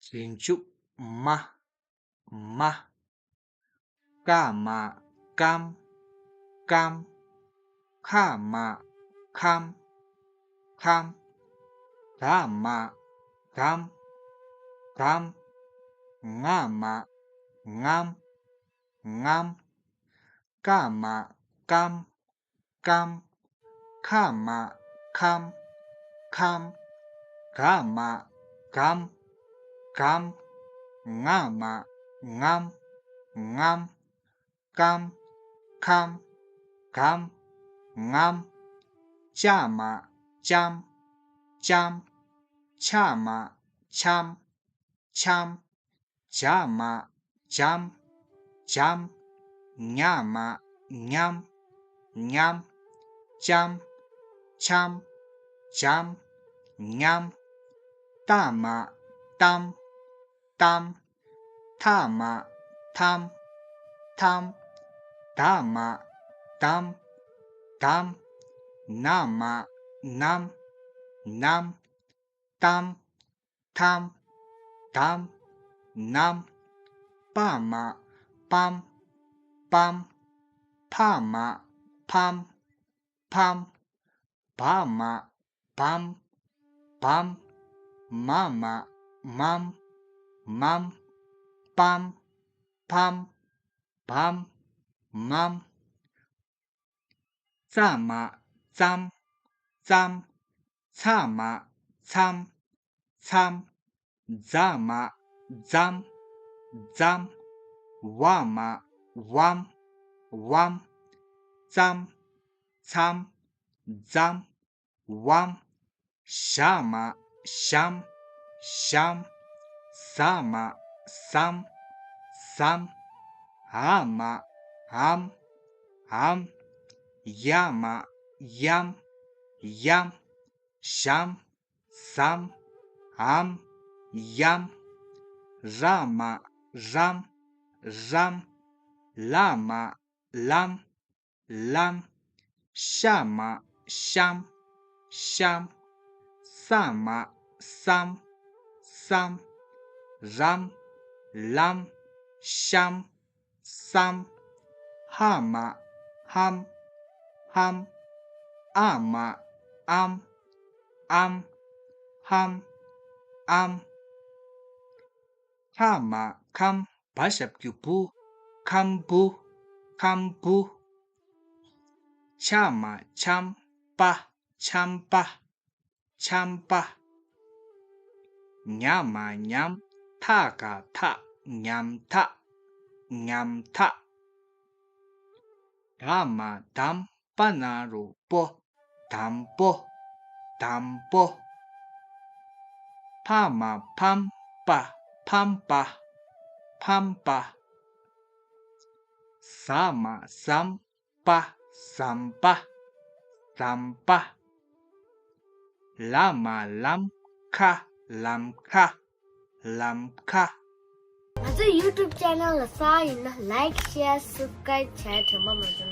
请出嘛嘛，干嘛干干，看嘛看看，干嘛干干，俺嘛俺俺，干嘛干干，看嘛看看，干嘛干干，俺嘛俺俺，干看看俺，加嘛加加，恰嘛恰恰，加嘛加加，呀嘛呀呀，加加加呀，大嘛当当，他嘛汤汤，大嘛当当，那嘛南南，当当当南，爸嘛梆梆，怕嘛梆梆，爸嘛梆梆，妈妈忙忙，梆梆梆忙，咱嘛咱咱，擦嘛参参，咱嘛咱咱，哇嘛汪汪，咱参咱汪，啥嘛想想，啥嘛三三，俺嘛俺俺，呀嘛呀呀，想三俺呀，让嘛让让，拉嘛啷啷，下嘛香香，三嘛三三，让啷香三，哈嘛ham ham，俺嘛俺俺ham am，看嘛看89步看步看步，抢嘛抢吧抢吧抢吧，娘嘛娘他嘎他娘他娘他，他嘛当巴那鲁波当波当波，怕嘛潘吧潘吧潘吧，啥嘛三吧三吧三吧，拉嘛啷卡啷卡啷卡。 माझं YouTube channel असा आहे ना लाईक शेअर सबस्क्राईब छाया ठेवा माझं